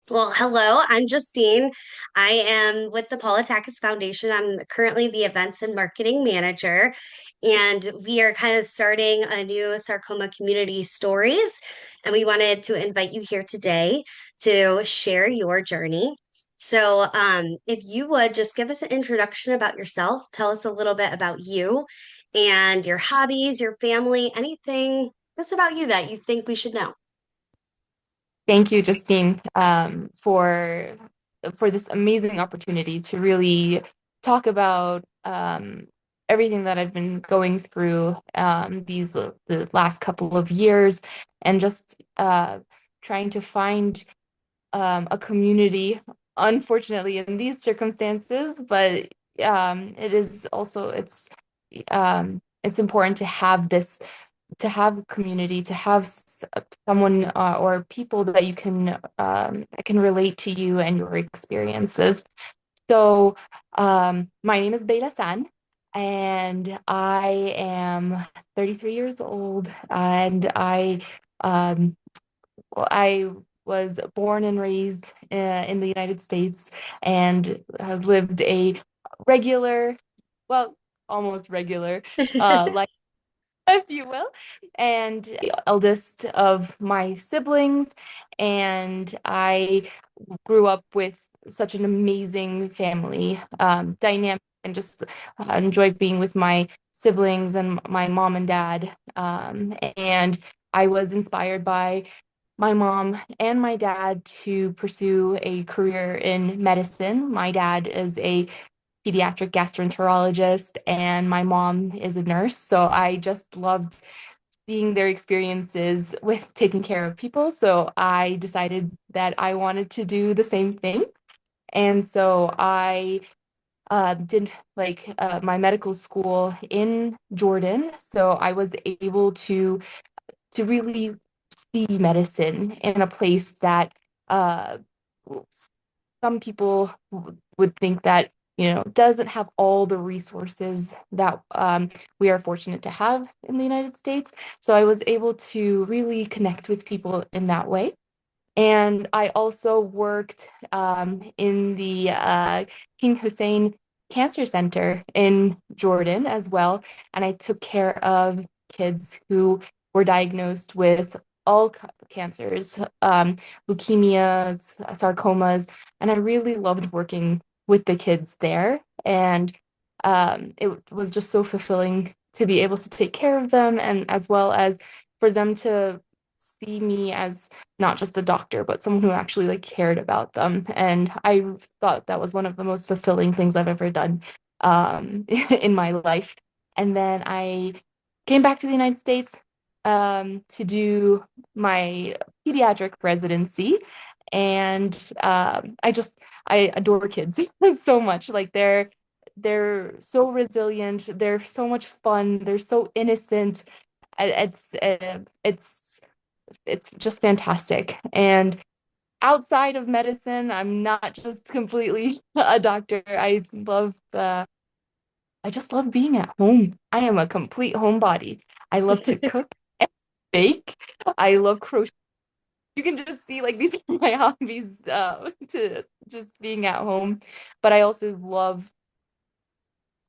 Well, hello, I'm Justine. I am with the Paula Takacs Foundation. I'm currently the events and marketing manager, and we are kind of starting a new sarcoma community stories. And we wanted to invite you here today to share your journey. If you would just give us an introduction about yourself, tell us a little bit about you and your hobbies, your family, anything just about you that you think we should know. Thank you, Justine, for this amazing opportunity to really talk about everything that I've been going through the last couple of years, and just trying to find a community. Unfortunately, in these circumstances, but it is also it's important to have this to have community, to have someone or people that you can that can relate to you and your experiences. So, my name is Bilasan, and I am 33 years old, and um, I was born and raised in the United States and have lived a regular, well, almost regular life, if you will, and the eldest of my siblings. And I grew up with such an amazing family dynamic, and just enjoyed being with my siblings and my mom and dad. And I was inspired by my mom and my dad to pursue a career in medicine. My dad is a pediatric gastroenterologist, and my mom is a nurse. So I just loved seeing their experiences with taking care of people. So I decided that I wanted to do the same thing. And so I did my medical school in Jordan. So I was able to really see medicine in a place that uh, some people would think that doesn't have all the resources that we are fortunate to have in the United States. So I was able to really connect with people in that way. And I also worked in the King Hussein Cancer Center in Jordan as well. And I took care of kids who were diagnosed with all cancers, leukemias, sarcomas. And I really loved working with the kids there. And it was just so fulfilling to be able to take care of them, and as well as for them to see me as not just a doctor, but someone who actually cared about them. And I thought that was one of the most fulfilling things I've ever done in my life. And then I came back to the United States to do my pediatric residency. And I adore kids so much. They're so resilient. They're so much fun. They're so innocent. It's just fantastic. And outside of medicine, I'm not just completely a doctor. I just love being at home. I am a complete homebody. I love to cook and bake. I love crochet. You can just see these are my hobbies to just being at home. But I also love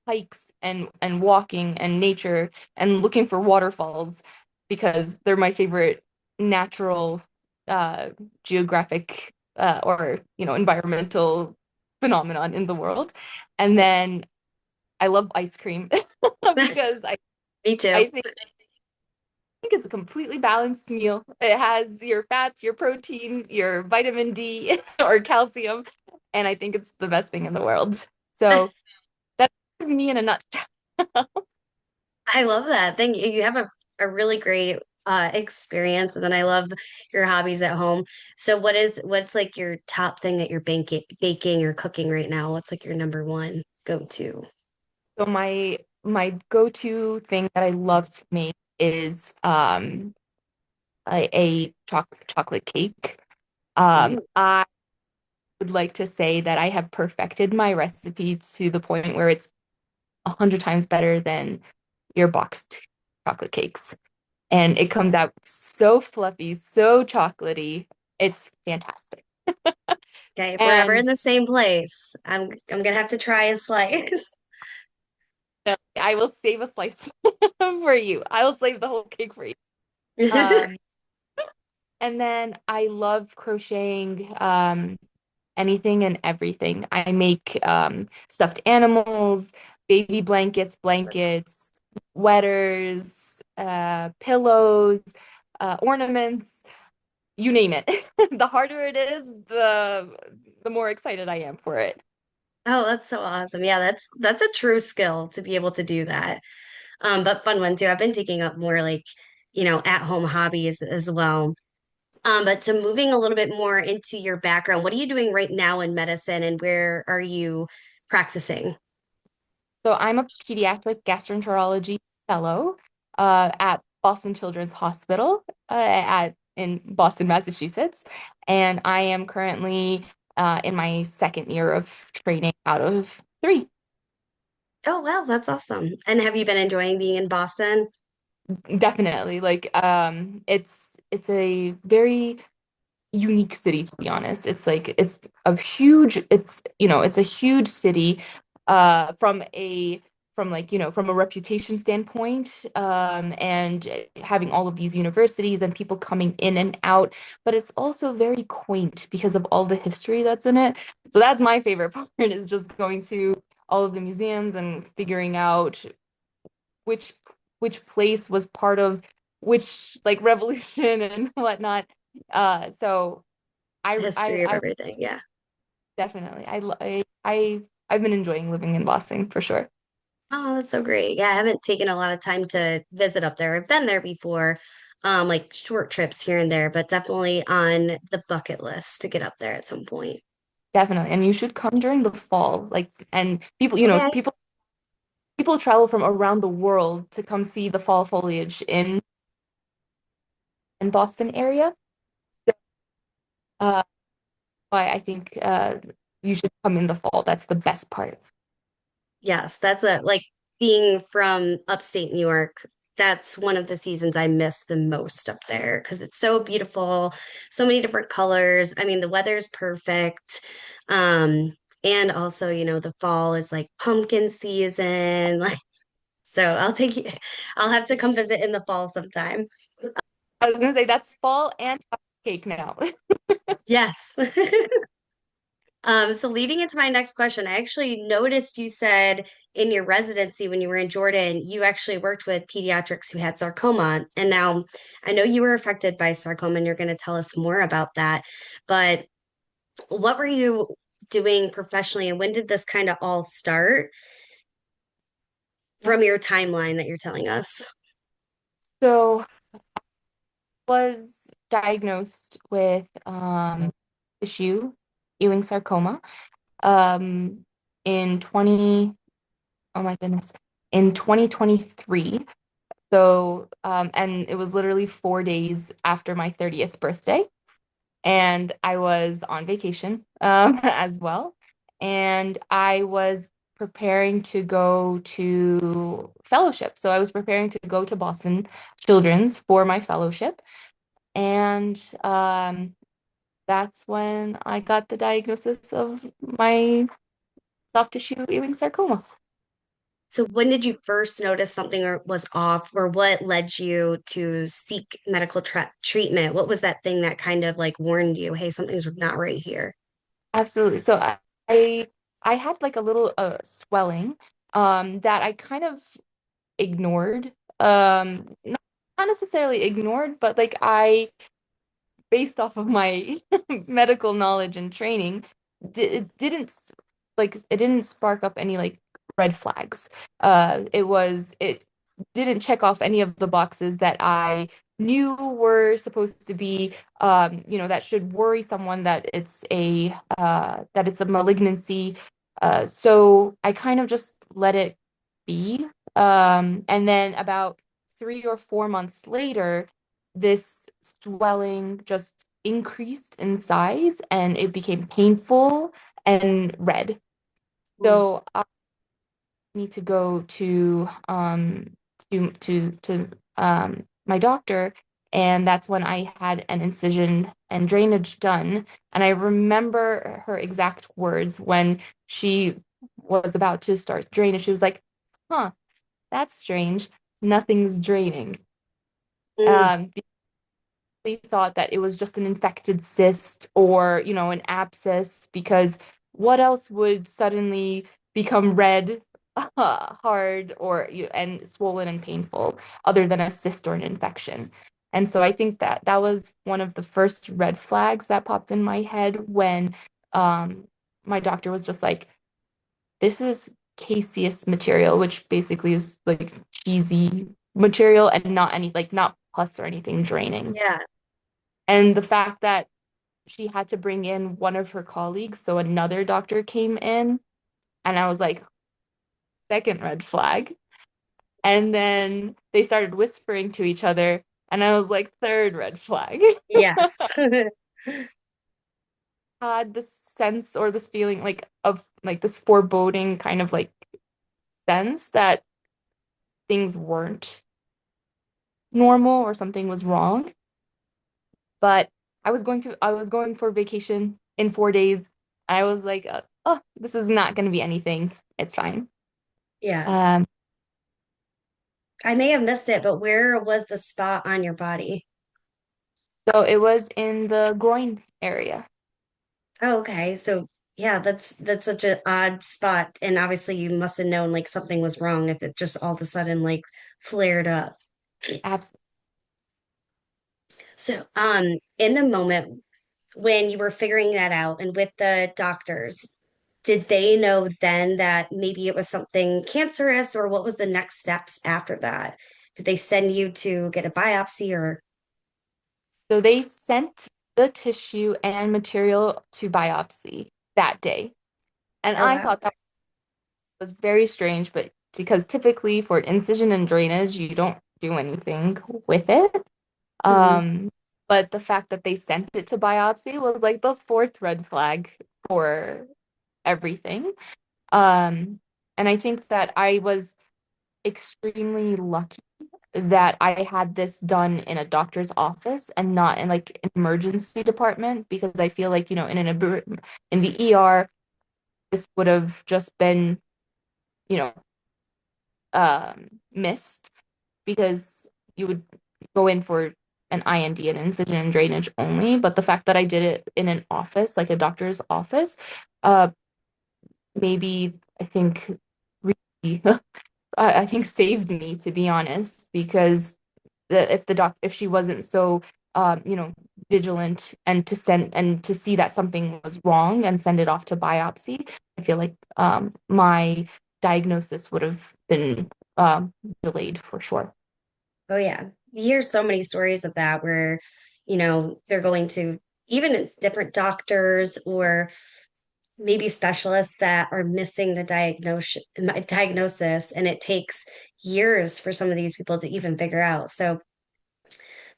hikes and walking and nature and looking for waterfalls because they're my favorite natural uh geographic or environmental phenomenon in the world. And then I love ice cream because Me too. I think it's a completely balanced meal. It has your fats, your protein, your vitamin D or calcium, and I think it's the best thing in the world. So that's me in a nutshell. I love that. Thank you. You have a really great experience, and then I love your hobbies at home. So what's like your top thing that you're baking or cooking right now? What's like your number one go-to? So my go-to thing that I love to make is a chocolate cake. Ooh. I would like to say that I have perfected my recipe to the point where it's 100 times better than your boxed chocolate cakes. And it comes out so fluffy, so chocolatey. It's fantastic. Okay, if we're ever in And the same place, I'm gonna have to try a slice. I will save a slice for you. I will save the whole cake for you. Um, and then I love crocheting anything and everything. I make stuffed animals, baby blankets, That's awesome. sweaters, pillows, ornaments, you name it. The harder it is, the more excited I am for it. Oh, that's so awesome. Yeah, that's a true skill to be able to do that. But fun one too. I've been taking up more like, at home hobbies as well. But so moving a little bit more into your background, what are you doing right now in medicine and where are you practicing? So I'm a pediatric gastroenterology fellow at Boston Children's Hospital at in Boston, Massachusetts, and I am currently in my second year of training out of three. Oh, wow, that's awesome. And have you been enjoying being in Boston? Definitely, like it's a very unique city to be honest. It's like it's a huge city from like from a reputation standpoint and having all of these universities and people coming in and out, but it's also very quaint because of all the history that's in it. So that's my favorite part is just going to all of the museums and figuring out which which place was part of which like revolution and whatnot. So History of I everything. Yeah. definitely I've been enjoying living in Boston for sure. Oh, that's so great. Yeah, I haven't taken a lot of time to visit up there. I've been there before, like short trips here and there, but definitely on the bucket list to get up there at some point. Definitely. And you should come during the fall. Like and people, Okay. people travel from around the world to come see the fall foliage in Boston area. So, uh why I think you should come in the fall. That's the best part. Yes, that's a like being from upstate New York. That's one of the seasons I miss the most up there because it's so beautiful, so many different colors. I mean, the weather's perfect. And also, the fall is like pumpkin season. Like, so I'll take you, I'll have to come visit in the fall sometime. I was gonna say that's fall and cake now. Yes. So leading into my next question, I actually noticed you said in your residency when you were in Jordan, you actually worked with pediatrics who had sarcoma. And now I know you were affected by sarcoma and you're going to tell us more about that. But what were you doing professionally and when did this kind of all start Yeah. from your timeline that you're telling us? So was diagnosed with tissue Ewing sarcoma um in 20 oh my goodness in 2023. So and it was literally 4 days after my 30th birthday, and I was on vacation as well, and I was preparing to go to fellowship. So I was preparing to go to Boston Children's for my fellowship, and that's when I got the diagnosis of my soft tissue Ewing sarcoma. So when did you first notice something or was off, or what led you to seek medical treatment? What was that thing that kind of like warned you, hey, something's not right here? Absolutely. So I, I had like a little swelling that I kind of ignored. Not necessarily ignored, but like I based off of my medical knowledge and training, it didn't it didn't spark up any like red flags. It didn't check off any of the boxes that I knew were supposed to be that should worry someone that it's a malignancy. So I kind of just let it be. And then about 3 or 4 months later, this swelling just increased in size and it became painful and red. Mm. So I need to go to my doctor, and that's when I had an incision and drainage done. And I remember her exact words when she was about to start drainage. She was like, huh, that's strange. Nothing's draining. Mm, They thought that it was just an infected cyst or, an abscess, because what else would suddenly become red, hard, and swollen and painful other than a cyst or an infection? And so I think that that was one of the first red flags that popped in my head when um, my doctor was just like, this is caseous material, which basically is like cheesy material and not any, like, not pus or anything draining. yeah. And the fact that she had to bring in one of her colleagues, so another doctor came in, and I was like, second red flag. And then they started whispering to each other, and I was like, third red flag. Yes. Had this sense or this feeling like of like this foreboding kind of like sense that things weren't normal or something was wrong. But I was going for vacation in 4 days. I was like, oh, this is not going to be anything. It's fine. Yeah. Um, I may have missed it, but where was the spot on your body? so it was in the groin area. Oh, okay. So yeah, that's such an odd spot. And obviously you must have known like something was wrong if it just all of a sudden like flared up. Absolutely. So, in the moment when you were figuring that out and with the doctors, did they know then that maybe it was something cancerous, or what was the next steps after that? Did they send you to get a biopsy or So they sent the tissue and material to biopsy that day. And oh I wow. thought that was very strange, but because typically for incision and drainage, you don't do anything with it. Hmm. Um, but the fact that they sent it to biopsy was like the fourth red flag for everything. Um, and I think that I was extremely lucky that I had this done in a doctor's office and not in like an emergency department, because I feel like, in the ER, this would have just been, you know, missed, because you would go in for an IND, an incision and drainage only. But the fact that I did it in an office, like a doctor's office, uh, maybe I think really, I think saved me, to be honest, because if she wasn't so vigilant, and to see that something was wrong and send it off to biopsy, I feel like my diagnosis would have been delayed for sure. Oh yeah. You hear so many stories of that where, they're going to even different doctors or maybe specialists that are missing the diagnosis, and it takes years for some of these people to even figure out. So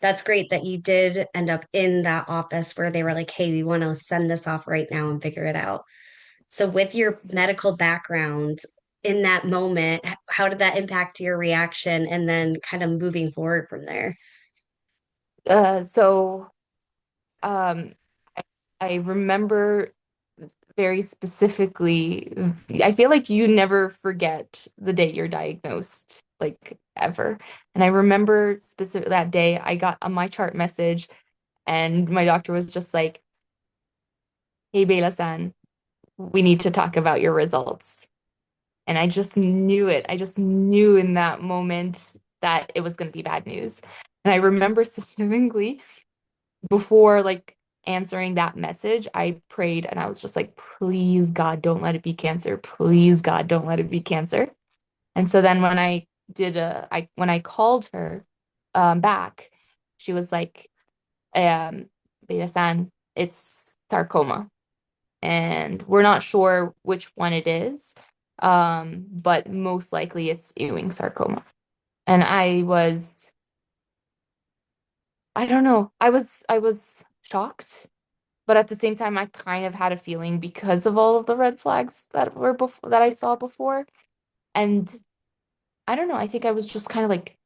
that's great that you did end up in that office where they were like, hey, we want to send this off right now and figure it out. So with your medical background in that moment, how did that impact your reaction and then kind of moving forward from there? So um, I, I remember very specifically. I feel like you never forget the day you're diagnosed, like, ever. And I remember specific that day I got a my chart message, and my doctor was just like, "Hey, Bela-san, we need to talk about your results." And I just knew it. I just knew in that moment that it was going to be bad news. And I remember specifically before, like, answering that message, I prayed and I was just like, please, God, don't let it be cancer. Please, God, don't let it be cancer. And so then when I called her back, she was like, Beta-san, it's sarcoma. And we're not sure which one it is, but most likely it's Ewing sarcoma. And I don't know, I was shocked, but at the same time, I kind of had a feeling because of all of the red flags that I saw before. And I don't know, I think I was just kind of like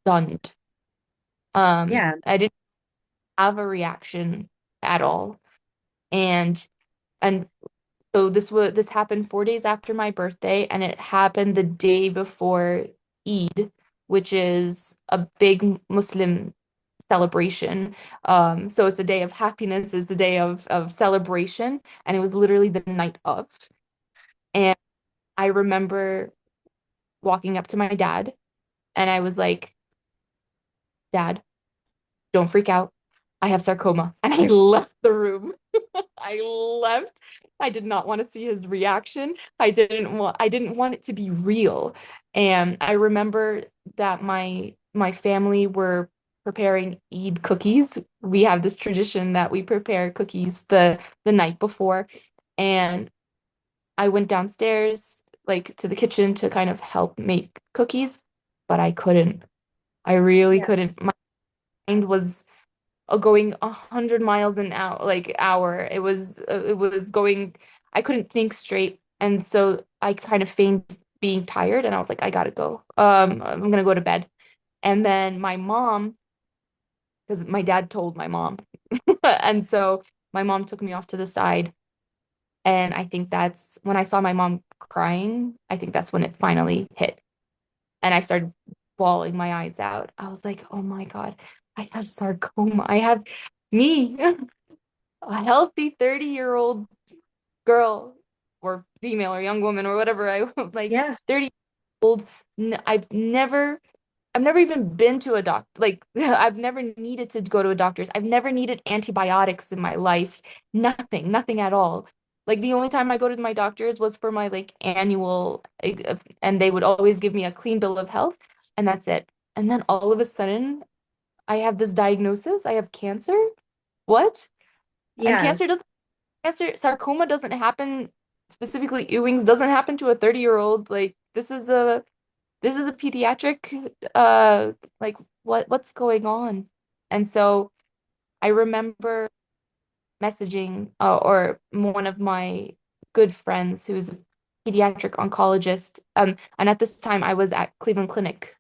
stunned. Yeah. I didn't have a reaction. at all. And and so this happened 4 days after my birthday, and it happened the day before Eid, which is a big Muslim celebration. So it's a day of happiness, it's a day of celebration, and it was literally the night of. And I remember walking up to my dad, and I was like, "Dad, don't freak out. I have sarcoma." And I left the room. I left. I did not want to see his reaction. I didn't want it to be real. And I remember that my family were preparing Eid cookies. We have this tradition that we prepare cookies the night before. And I went downstairs like to the kitchen to kind of help make cookies, but I couldn't. I really Yeah. couldn't. My mind was going 100 miles an hour, like hour. It was going. I couldn't think straight, and so I kind of feigned being tired, and I was like, I gotta go. I'm gonna go to bed. And then my mom, because my dad told my mom, and so my mom took me off to the side, and I think that's when I saw my mom crying. I think that's when it finally hit, and I started bawling my eyes out. I was like, oh my God, I have sarcoma. I have me. A healthy 30-year-old girl or female or young woman or whatever I like Yeah. 30 old. I've never even been to a doctor. Like I've never needed to go to a doctor's. I've never needed antibiotics in my life. Nothing at all. Like the only time I go to my doctors was for my like annual and they would always give me a clean bill of health and that's it. And then all of a sudden I have this diagnosis. I have cancer. What? And Yeah. sarcoma doesn't happen, specifically Ewing's doesn't happen to a 30-year-old. Like this is a pediatric like what's going on? And so I remember messaging or one of my good friends who's a pediatric oncologist. And at this time I was at Cleveland Clinic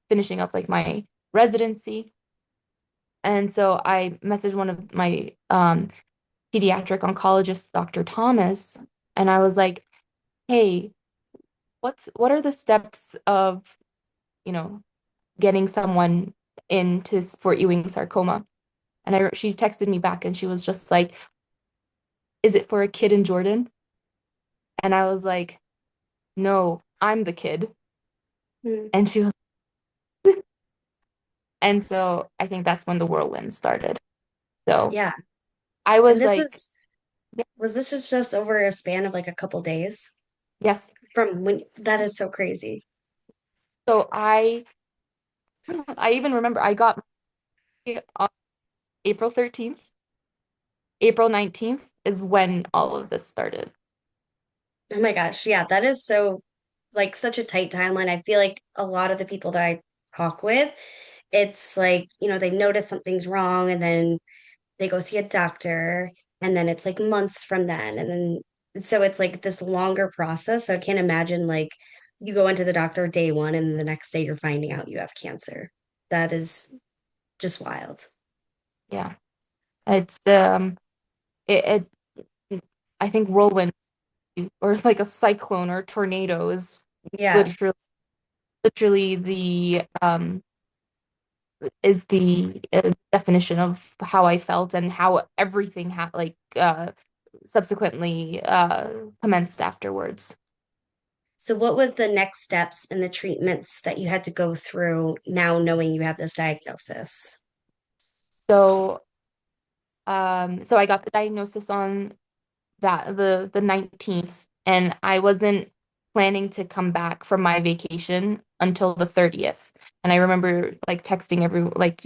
finishing up like my residency. And so I messaged one of my pediatric oncologist, Dr. Thomas, and I was like, "Hey, what are the steps of, you know, getting someone for Ewing sarcoma?" And she texted me back and she was just like, "Is it for a kid in Jordan?" And I was like, "No, I'm the kid." Mm. And she was, and so I think that's when the whirlwind started. So Yeah. I And was this like, is yeah, was this just over a span of like a couple days yes. from when that is so crazy. So I even remember I got on April 13th. April 19th is when all of this started. Oh my gosh. Yeah, that is so like such a tight timeline. I feel like a lot of the people that I talk with, it's like, they notice something's wrong and then they go see a doctor and then it's like months from then. And then so it's like this longer process. So I can't imagine like you go into the doctor day one and the next day you're finding out you have cancer. That is just wild. Yeah. It's it I think whirlwind or like a cyclone or tornado is Yeah. literally literally the definition of how I felt and how everything subsequently commenced afterwards. So what was the next steps in the treatments that you had to go through now knowing you have this diagnosis? So so I got the diagnosis on the 19th, and I wasn't planning to come back from my vacation until the 30th. And I remember like texting like,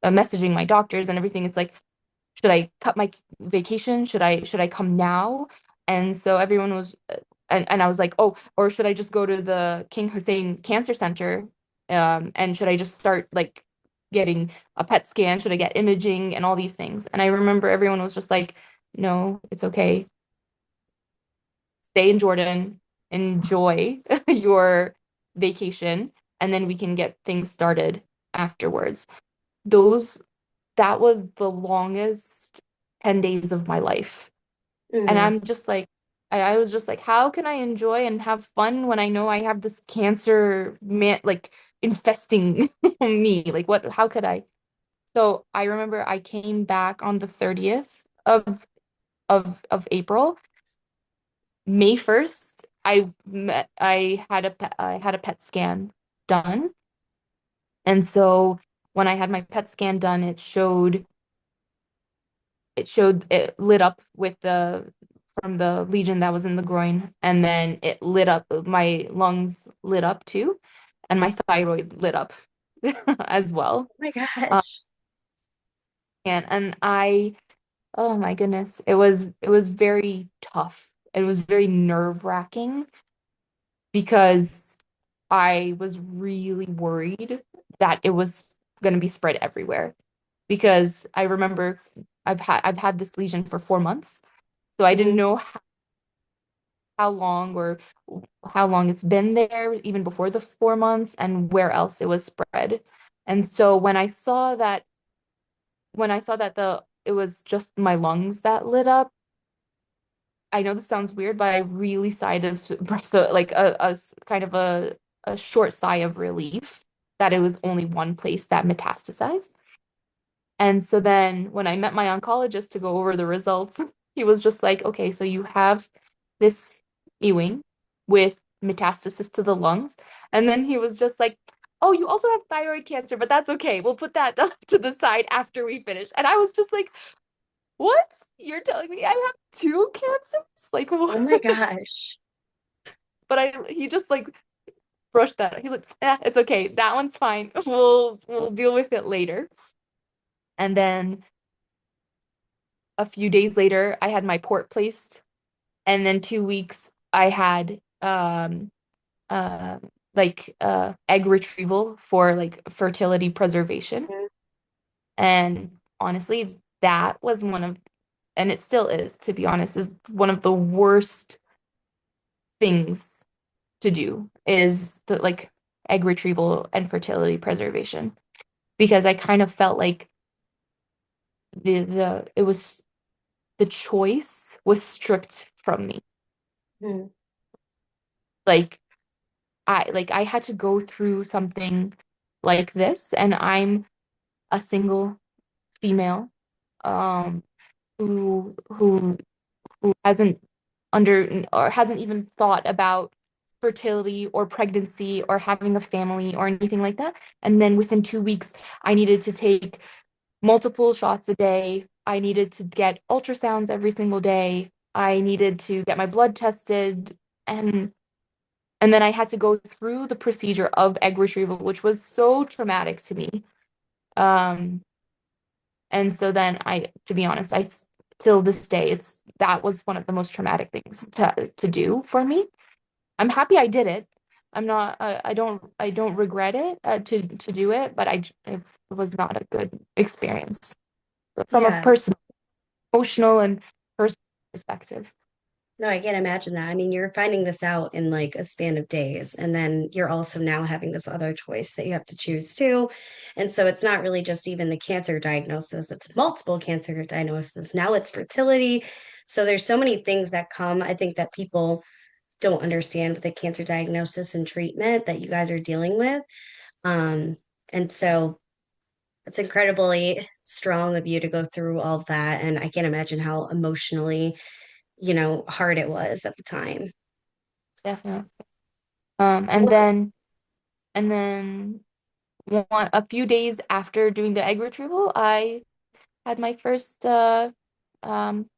messaging my doctors and everything. It's like, should I cut my vacation? Should I come now? And so everyone was and I was like, "Oh, or should I just go to the King Hussein Cancer Center? And should I just start like getting a PET scan? Should I get imaging and all these things?" And I remember everyone was just like, "No, it's okay. Stay in Jordan, enjoy your vacation, and then we can get things started afterwards." Those that was the longest. 10 days of my life. And Mm. I'm just like, I was just like, how can I enjoy and have fun when I know I have this cancer man like infesting me? Like how could I? So I remember I came back on the 30th of April. May 1st, I had a PET scan done. And so when I had my PET scan done, it lit up with the from the lesion that was in the groin, and then it lit up, my lungs lit up too, and my thyroid lit up as well. Oh my Um, gosh. and I, oh my goodness, it was very tough. It was very nerve-wracking because I was really worried that it was going to be spread everywhere. Because I remember I've had this lesion for 4 months, so I didn't Hmm. know how long or how long it's been there even before the 4 months and where else it was spread. And so when I saw that the it was just my lungs that lit up, I know this sounds weird, but I really sighed of breath, like kind of a short sigh of relief that it was only one place that metastasized. And so then when I met my oncologist to go over the results, he was just like, okay, so you have this Ewing with metastasis to the lungs. And then he was just like, oh, you also have thyroid cancer, but that's okay. We'll put that to the side after we finish. And I was just like, what? You're telling me I have two cancers? Like, Oh my what? gosh. But he just like brushed that. He's like, it's okay. That one's fine. We'll deal with it later. And then a few days later, I had my port placed, and then 2 weeks I had uh egg retrieval for like fertility preservation. Mhm. And honestly, that was and it still is, to be honest, is one of the worst things to do is the like egg retrieval and fertility preservation because I kind of felt like the it was the choice was stripped from me. Mhm. Like I had to go through something like this, and I'm a single female um who hasn't under or hasn't even thought about fertility or pregnancy or having a family or anything like that. And then within 2 weeks, I needed to take multiple shots a day. I needed to get ultrasounds every single day. I needed to get my blood tested, and and then I had to go through the procedure of egg retrieval, which was so traumatic to me. Um, and so then to be honest, till this day, that was one of the most traumatic things to do for me. I'm happy I did it. I'm not, I don't regret it to do it, but it was not a good experience from a Yeah. personal, emotional, and personal perspective. No, I can't imagine that. I mean, you're finding this out in like a span of days, and then you're also now having this other choice that you have to choose too. And so it's not really just even the cancer diagnosis, it's multiple cancer diagnosis. Now it's fertility. So there's so many things that come, I think, that people don't understand with the cancer diagnosis and treatment that you guys are dealing with. Um, and so it's incredibly strong of you to go through all of that. And I can't imagine how emotionally, hard it was at the time. Definitely. And then a few days after doing the egg retrieval, I had my first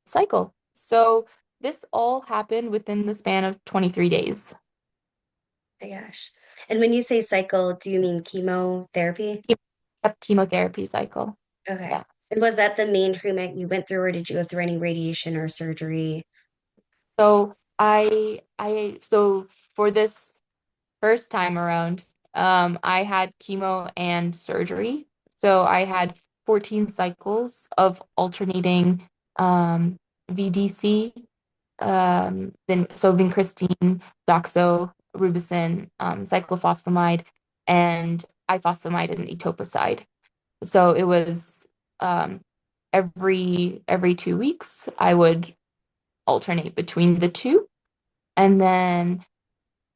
cycle. So this all happened within the span of 23 days. My gosh. And when you say cycle, do you mean chemotherapy? Chemotherapy cycle. Okay. Yeah. And was that the main treatment you went through, or did you go through any radiation or surgery? So so for this first time around, I had chemo and surgery. So I had 14 cycles of alternating VDC, then so vincristine, doxorubicin, cyclophosphamide, and ifosfamide and etoposide. So it was every 2 weeks. I would alternate between the two. And then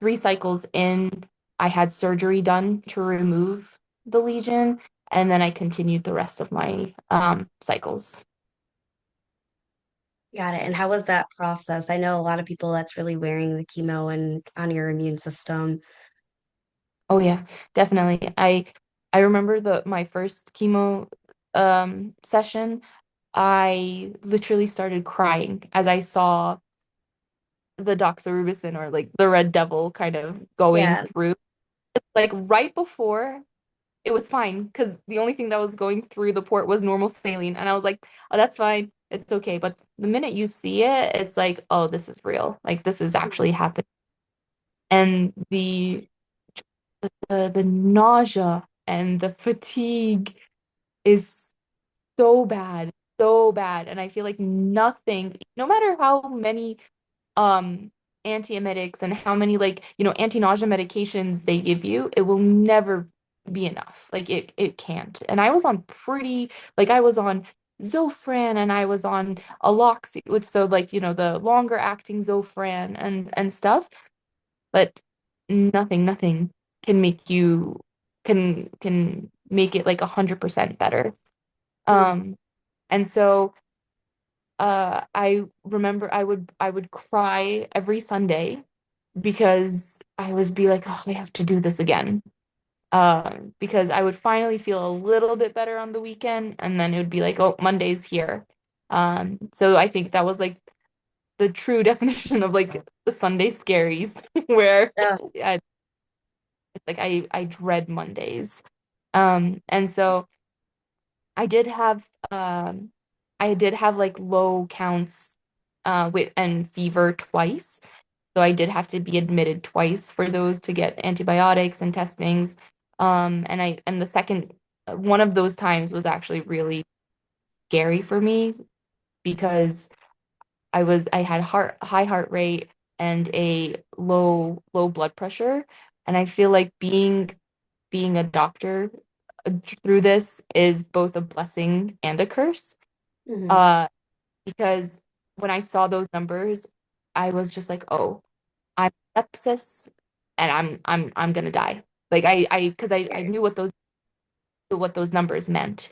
3 cycles in, I had surgery done to remove the lesion, and then I continued the rest of my cycles. Got it. And how was that process? I know a lot of people that's really wearing the chemo and on your immune system. Oh yeah, definitely. I remember the my first chemo session. I literally started crying as I saw the doxorubicin, or like the red devil, kind of going Yeah. through. Like right before, it was fine because the only thing that was going through the port was normal saline. And I was like, oh, that's fine. It's okay. But the minute you see it, it's like, oh, this is real. Like this is actually happening. And the nausea and the fatigue is so bad, so bad. And I feel like nothing, no matter how many um antiemetics and how many, like, anti-nausea medications they give you, it will never be enough. Like it can't. And I was on pretty, like, I was on Zofran, and I was on Aloxi, which, so, like, the longer acting Zofran and stuff, but nothing can make you can make it like 100% better. Um and so I remember I would cry every Sunday because I was be like, oh, I have to do this again. Because I would finally feel a little bit better on the weekend, and then it would be like, oh, Monday's here. So I think that was like the true definition of like the Sunday scaries, where Oh, I, like I dread Mondays. And so I did have like low counts with and fever twice. So I did have to be admitted twice for those to get antibiotics and testings. And the second one of those times was actually really scary for me because I had high heart rate and a low blood pressure. And I feel like being a doctor through this is both a blessing and a curse. mhm. Uh, because when I saw those numbers, I was just like, oh, I'm sepsis, and I'm gonna die. Like because I knew what those numbers meant.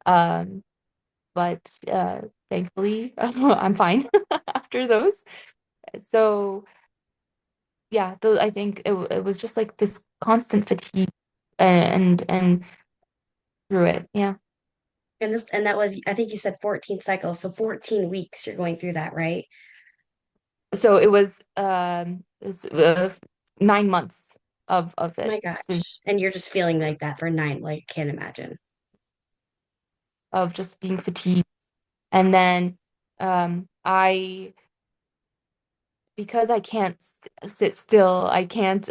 Um, but thankfully, I'm fine after those. So yeah, those, I think it was just like this constant fatigue, and through it. Yeah. And that was, I think you said 14 cycles, so 14 weeks you're going through that, right? So it was 9 months of it, My since gosh. And you're just feeling like that for nine, like, can't imagine. of just being fatigued. And then I because I can't sit still, I couldn't,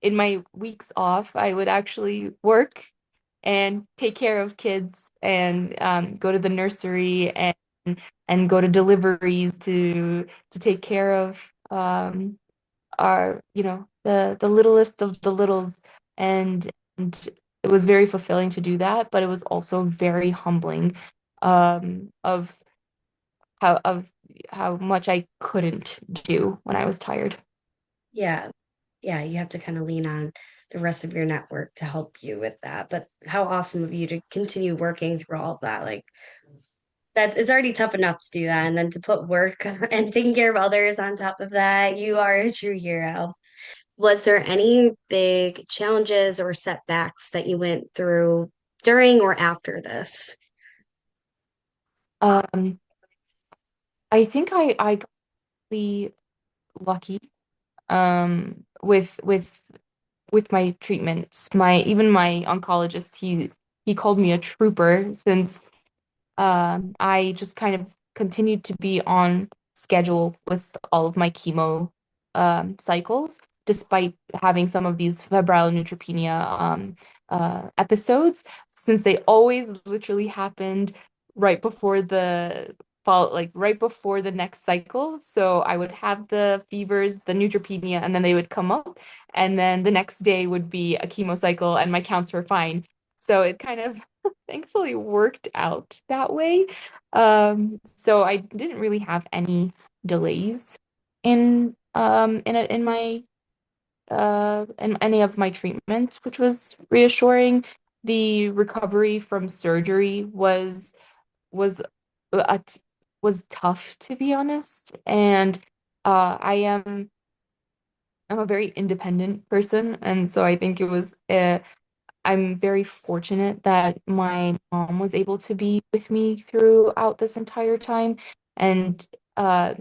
in my weeks off, I would actually work and take care of kids, and go to the nursery, and go to deliveries to take care of our, the littlest of the littles. And it was very fulfilling to do that, but it was also very humbling, of how much I couldn't do when I was tired. Yeah. Yeah. You have to kind of lean on the rest of your network to help you with that. But how awesome of you to continue working through all of that. Like, that's it's already tough enough to do that. And then to put work and taking care of others on top of that, you are a true hero. Was there any big challenges or setbacks that you went through during or after this? Um, I think I got really lucky, with my treatments. My oncologist, he called me a trooper, since I just kind of continued to be on schedule with all of my chemo cycles, despite having some of these febrile neutropenia episodes, since they always literally happened right before the fall, like right before the next cycle. So I would have the fevers, the neutropenia, and then they would come up, and then the next day would be a chemo cycle, and my counts were fine. So it kind of thankfully worked out that way. So I didn't really have any delays in my in any of my treatments, which was reassuring. The recovery from surgery was a t was tough, to be honest, and I am I'm a very independent person, and so I think it was I'm very fortunate that my mom was able to be with me throughout this entire time. And uh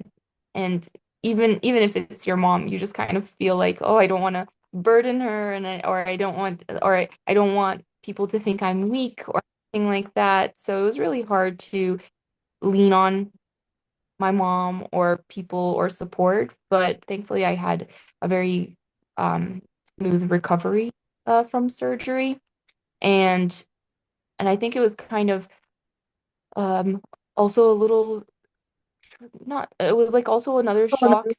and even if it's your mom, you just kind of feel like, oh, I don't want to burden her or I don't want people to think I'm weak or anything like that. So it was really hard to lean on my mom or people or support, but thankfully I had a very um smooth recovery from surgery. And and I think it was kind of um also a little not it was like also another shock to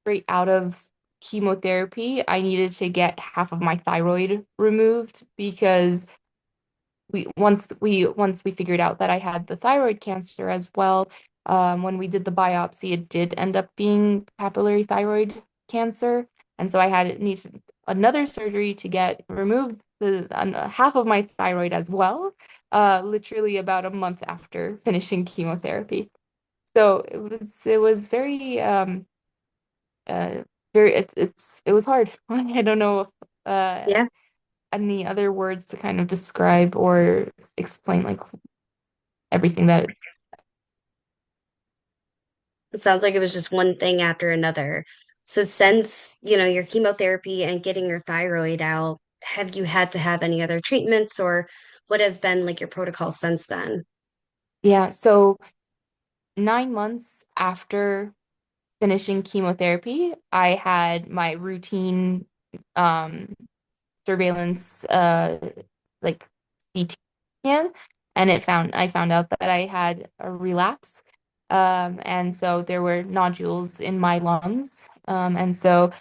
straight out of chemotherapy. I needed to get half of my thyroid removed because once we figured out that I had the thyroid cancer as well, when we did the biopsy, it did end up being papillary thyroid cancer, and so I had needed another surgery to get removed the half of my thyroid as well, literally about a month after finishing chemotherapy. So it was uh it was hard. I don't know if Yeah. any other words to kind of describe or explain like everything that It sounds like it was just one thing after another. So since, your chemotherapy and getting your thyroid out, have you had to have any other treatments or what has been like your protocol since then? yeah, so 9 months after finishing chemotherapy, I had my routine um surveillance like CT scan, and I found out that I had a relapse. And so there were nodules in my lungs. And so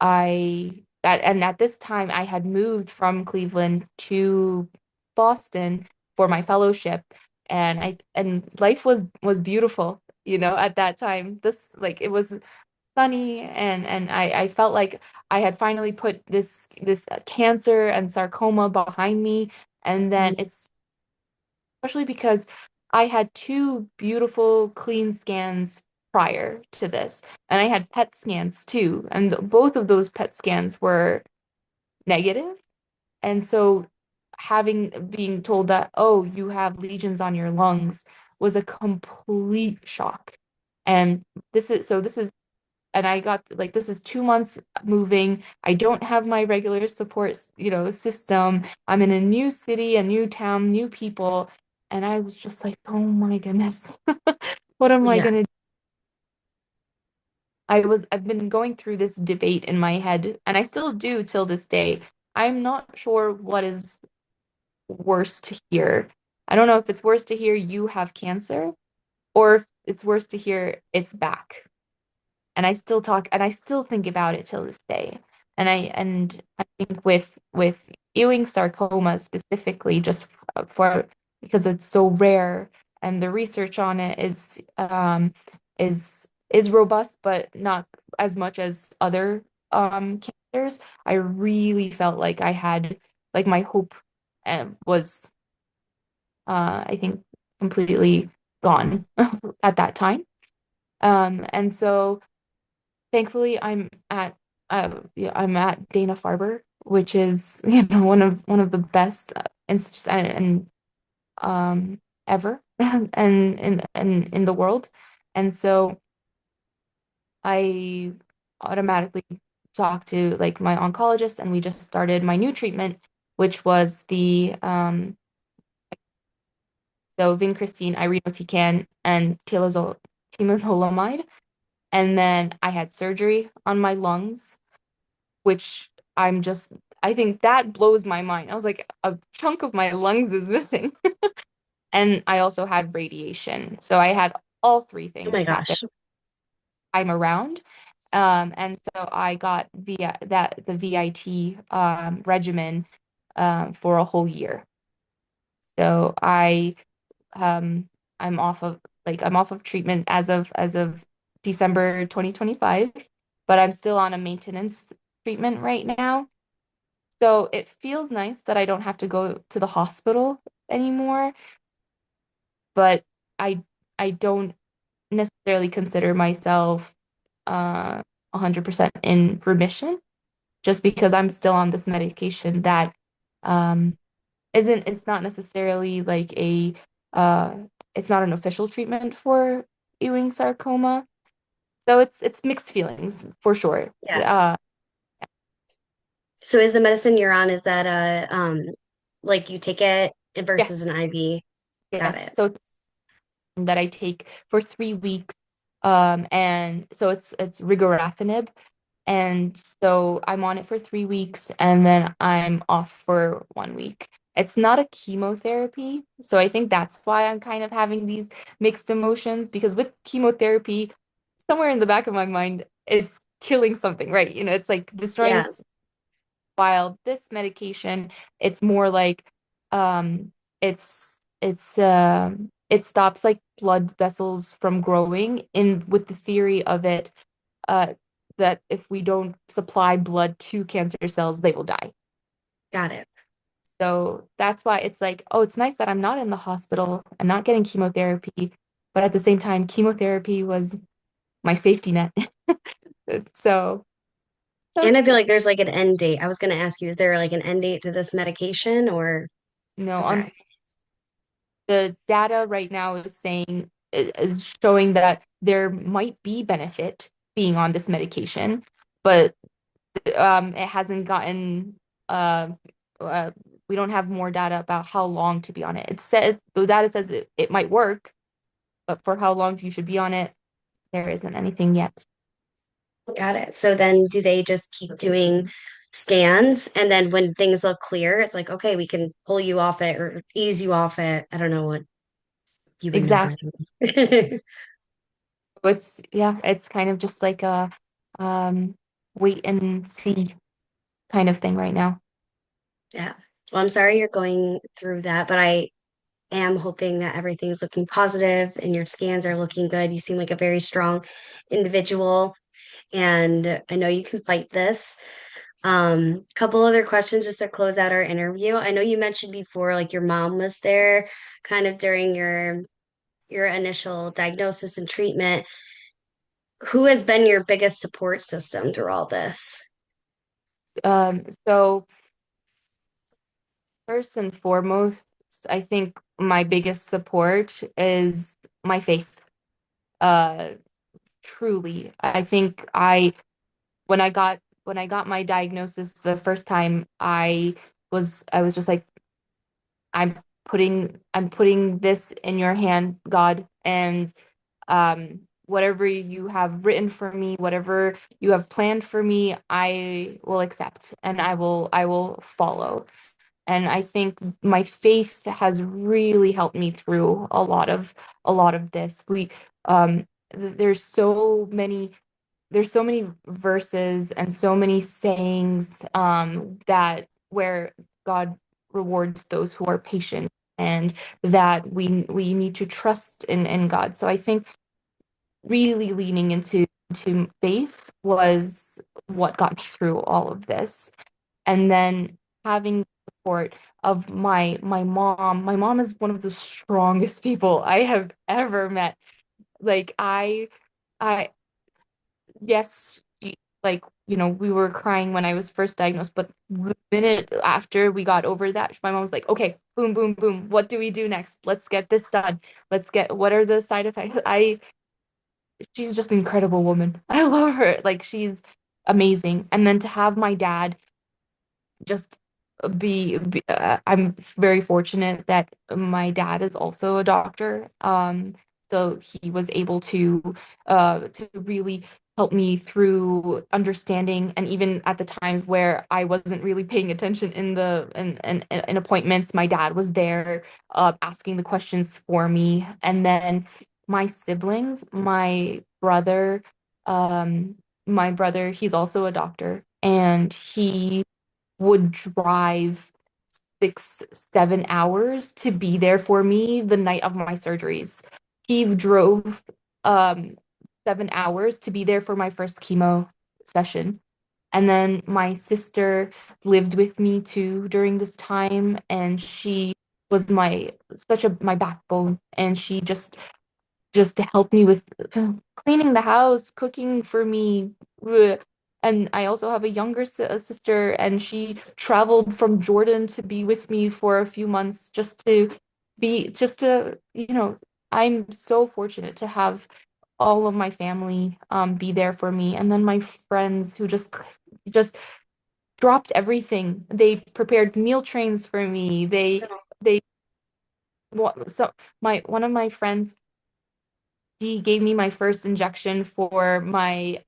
at this time I had moved from Cleveland to Boston for my fellowship, and life was beautiful, at that time. This like it was sunny, and I felt like I had finally put this cancer and sarcoma behind me. And then Mhm. it's especially because I had two beautiful clean scans prior to this, and I had PET scans too, and both of those PET scans were negative. And so being told that, oh, you have lesions on your lungs was a complete shock. And this is and I got like this is 2 months moving. I don't have my regular support, system. I'm in a new city, a new town, new people, and I was just like, oh my goodness, what am I Yeah. gonna do? I've been going through this debate in my head, and I still do till this day. I'm not sure what is worse to hear. I don't know if it's worse to hear you have cancer or if it's worse to hear it's back. And I still think about it till this day. And I think with Ewing sarcoma specifically, just for because it's so rare and the research on it is robust, but not as much as other cancers. I really felt like I had like my hope was I think completely gone at that time. And so thankfully, yeah, I'm at Dana-Farber, which is one of the best institutes and ever and in the world. And so I automatically talked to like my oncologist, and we just started my new treatment, which was the so vincristine, irinotecan, and temozolomide. And then I had surgery on my lungs, which I'm just, I think that blows my mind. I was like, a chunk of my lungs is missing. And I also had radiation. So I had all three Oh my things happen gosh. time around. And so I got the VIT regimen for a whole year. So um I'm off of treatment as of December 2025, but I'm still on a maintenance treatment right now. So it feels nice that I don't have to go to the hospital anymore, but I I don't necessarily consider myself 100% in remission just because I'm still on this medication that um isn't it's not necessarily like a uh it's not an official treatment for Ewing sarcoma. So it's mixed feelings for sure. Yeah. So is the medicine you're on, is that like you take it versus Yes, an IV? Got yes. it. So that I take for 3 weeks. And so it's regorafenib. And so I'm on it for 3 weeks and then I'm off for 1 week. It's not a chemotherapy. So I think that's why I'm kind of having these mixed emotions because with chemotherapy, somewhere in the back of my mind, it's killing something, right? It's like destroying Yeah, this while this medication, it's more like um it stops like blood vessels from growing in with the theory of it uh that if we don't supply blood to cancer cells, they will die. got it. So that's why it's like, oh, it's nice that I'm not in the hospital and not getting chemotherapy, but at the same time, chemotherapy was my safety net. So, so And I feel it's like there's like an end date. I was going to ask you, is there like an end date to this medication or? no, Okay. the data right now is showing that there might be benefit being on this medication, but it hasn't gotten uh, uh, we don't have more data about how long to be on it. It said the data says it might work, but for how long you should be on it, there isn't anything yet. Got it. So then do they just keep doing scans and then when things look clear, it's like, okay, we can pull you off it or ease you off it. I don't know what you would know better Exactly. than me. It's kind of just like a um, wait and see kind of thing right now. Yeah. Well, I'm sorry you're going through that, but I am hoping that everything's looking positive and your scans are looking good. You seem like a very strong individual, and I know you can fight this. Couple other questions just to close out our interview. I know you mentioned before, like your mom was there kind of during your initial diagnosis and treatment. Who has been your biggest support system through all this? So first and foremost, I think my biggest support is my faith. Uh, Truly, I think when I got my diagnosis the first time, I was just like, I'm putting this in your hand, God, and whatever you have written for me, whatever you have planned for me, I will accept and I will follow. And I think my faith has really helped me through a lot of this. We there's there's so many verses and so many sayings that where God rewards those who are patient and that we need to trust in God. So I think really leaning into faith was what got me through all of this. And then having support of my mom. My mom is one of the strongest people I have ever met. Like I yes, like we were crying when I was first diagnosed, but the minute after we got over that, my mom was like, "Okay, boom, boom, boom. What do we do next? Let's get this done. Let's get what are the side effects?" I She's just an incredible woman. I love her. Like she's amazing. And then to have my dad just I'm very fortunate that my dad is also a doctor. So he was able to really help me through understanding, and even at the times where I wasn't really paying attention in appointments, my dad was there asking the questions for me. And then my siblings, my brother, he's also a doctor, and he would drive 6, 7 hours to be there for me the night of my surgeries. He drove um 7 hours to be there for my first chemo session. And then my sister lived with me too during this time, and she was my backbone, and she just to help me with cleaning the house, cooking for me. Ugh. And I also have a younger sister, and she traveled from Jordan to be with me for a few months just to, I'm so fortunate to have all of my family be there for me. And then my friends who just dropped everything. They prepared meal trains for me. They so my one of my friends, she gave me my first injection for my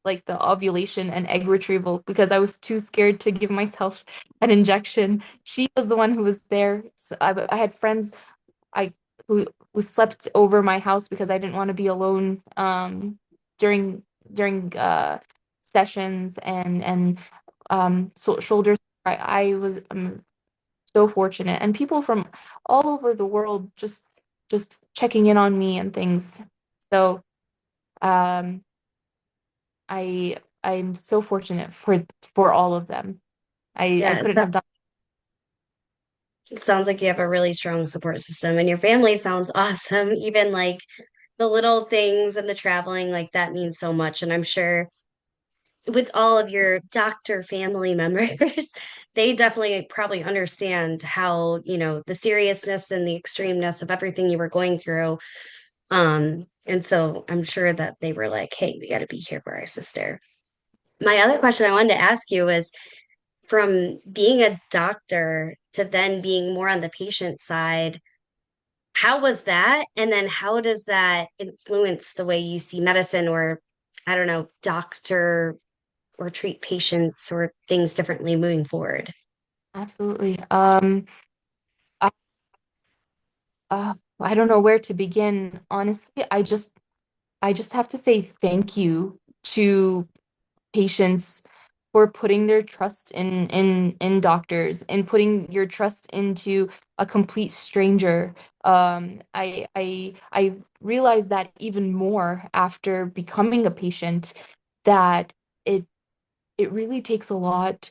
like the ovulation and egg retrieval because I was too scared to give myself an injection. She was the one who was there. So I had friends I who who slept over my house because I didn't want to be alone during sessions and so shoulders. I'm so fortunate, and people from all over the world just checking in on me and things. So um, I'm so fortunate for all of them. I Yeah, couldn't have done. it sounds like you have a really strong support system, and your family sounds awesome. Even like the little things and the traveling, like that means so much. And I'm sure with all of your doctor family members, they definitely probably understand how, the seriousness and the extremeness of everything you were going through. And so I'm sure that they were like, hey, we got to be here for our sister. My other question I wanted to ask you was from being a doctor to then being more on the patient side, how was that? And then how does that influence the way you see medicine or, I don't know, doctor or treat patients or things differently moving forward? Absolutely. I, I don't know where to begin. Honestly, I just have to say thank you to patients for putting their trust in doctors and putting your trust into a complete stranger. I realized that even more after becoming a patient, that it it really takes a lot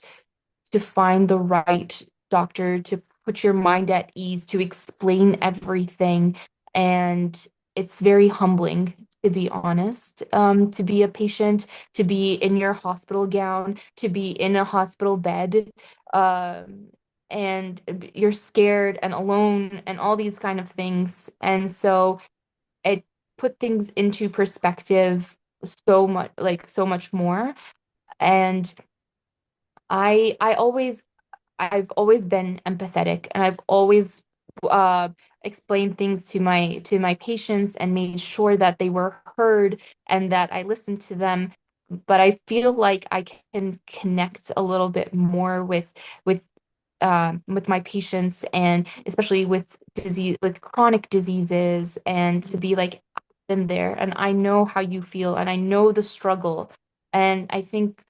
to find the right doctor, to put your mind at ease, to explain everything. And it's very humbling, to be honest, to be a patient, to be in your hospital gown, to be in a hospital bed, um, and you're scared and alone and all these kind of things. And so it put things into perspective so much more. And I always I've always been empathetic, and I've always uh, explained things to my patients and made sure that they were heard and that I listened to them. But I feel like I can connect a little bit more with with my patients, and especially with chronic diseases, and to be like, I've been there, and I know how you feel, and I know the struggle. And I think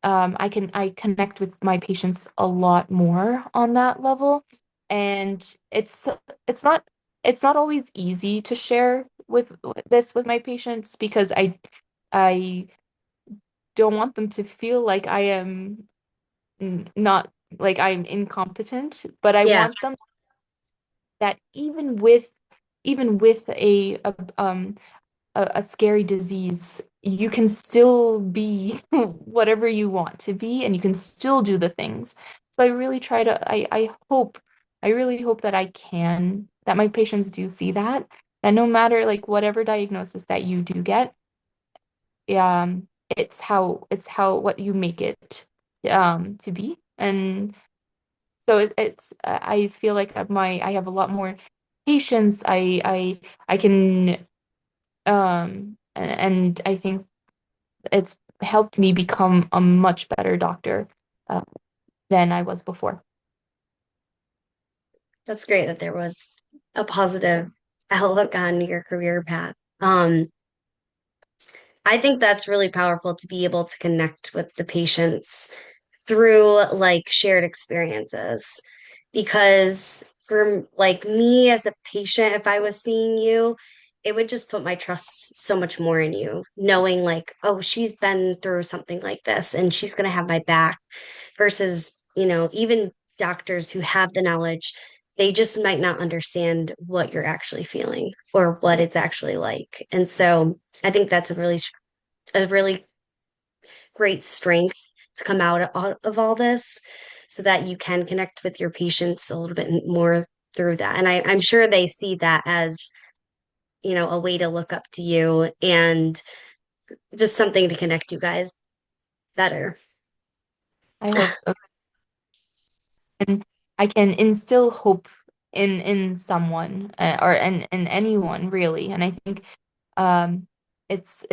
I connect with my patients a lot more on that level. And it's not it's not always easy to share with my patients because I don't want them to feel like I am not like I'm incompetent, but I Yeah, want them that even with a scary disease, you can still be whatever you want to be, and you can still do the things. So I really try to, I really hope that that my patients do see that no matter like whatever diagnosis that you do get, it's how what you make it to be. And so I feel like I have a lot more patience. I can and I think it's helped me become a much better doctor uh, than I was before. that's great that there was a positive outlook on your career path. I think that's really powerful to be able to connect with the patients through like shared experiences. because for like me as a patient, if I was seeing you, it would just put my trust so much more in you, knowing like, oh, she's been through something like this and she's going to have my back versus, even doctors who have the knowledge, they just might not understand what you're actually feeling or what it's actually like. And so I think that's a really great strength to come out of all this so that you can connect with your patients a little bit more through that. And I'm sure they see that as, a way to look up to you and just something to connect you guys better. I hope so. And I can instill hope in someone or in anyone really. And I think um it's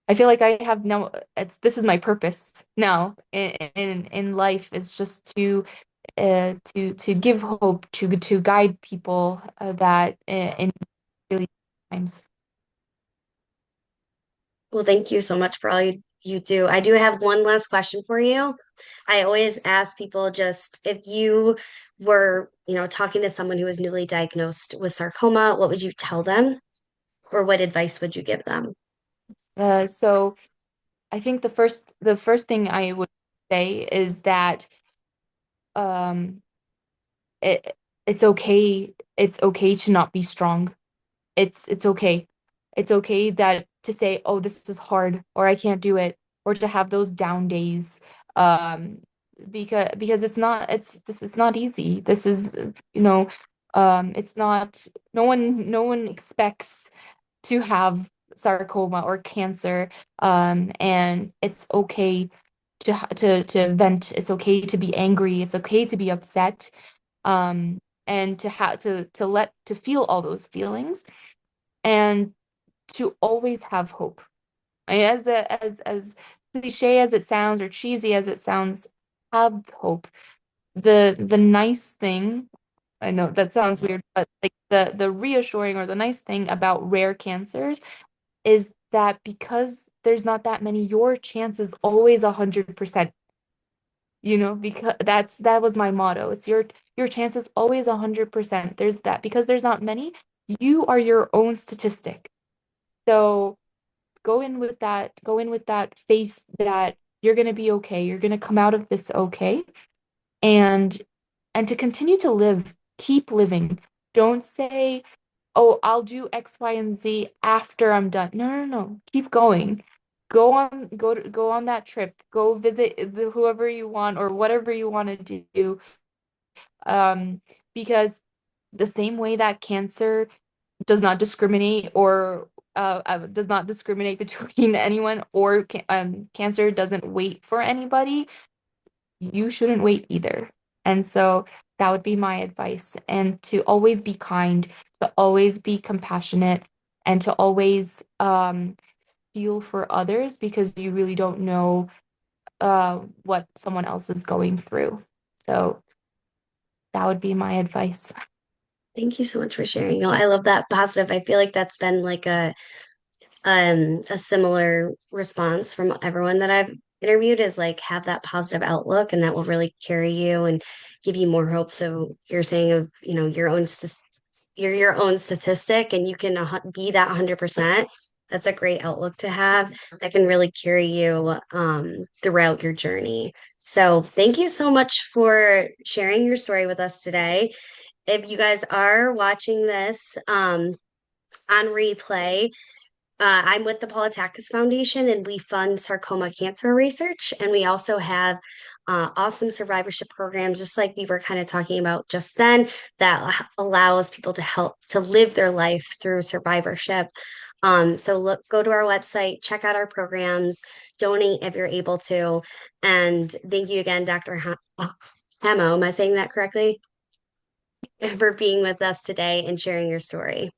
I feel like I have no it's this is my purpose now in life is just to give hope to guide people that in really times. Well, thank you so much for all you do. I do have one last question for you. I always ask people just if you were, talking to someone who was newly diagnosed with sarcoma, what would you tell them or what advice would you give them? So I think the first thing I would say is that um it it's okay to not be strong. It's okay. It's okay that to say, oh, this is hard, or I can't do it, or to have those down days. Um, because it's not easy. This is, it's not no one expects to have sarcoma or cancer. And it's okay to vent. It's okay to be angry. It's okay to be upset. And to have to feel all those feelings and to always have hope. As cliche as it sounds or cheesy as it sounds, have hope. The nice thing, I know that sounds weird, but like the reassuring or the nice thing about rare cancers is that because there's not that many, your chance is always 100%. Because that was my motto. It's your chance is always 100%. There's that because there's not many, you are your own statistic. So go in with that faith that you're going to be okay. You're going to come out of this okay. And to continue to live, keep living. Don't say, "Oh, I'll do X, Y, and Z after I'm done." No, no, no. Keep going. Go on that trip. Go visit whoever you want or whatever you want to do. Um, because the same way that cancer does not discriminate or does not discriminate between anyone or cancer doesn't wait for anybody, you shouldn't wait either. And so that would be my advice. And to always be kind, to always be compassionate, and to always feel for others because you really don't know what someone else is going through. So that would be my advice. Thank you so much for sharing. No, I love that positive. I feel like that's been like a similar response from everyone that I've interviewed is like have that positive outlook and that will really carry you and give you more hope. So you're saying of, you're your own statistic and you can be that 100%. That's a great outlook to have that can really carry you throughout your journey. So thank you so much for sharing your story with us today. If you guys are watching this on replay, I'm with the Paula Takacs Foundation, and we fund sarcoma cancer research. And we also have awesome survivorship programs, just like we were kind of talking about just then, that allows people to help to live their life through survivorship. So go to our website, check out our programs, donate if you're able to. And thank you again, Dr. Hammo. Am I saying that correctly? For being with us today and sharing your story.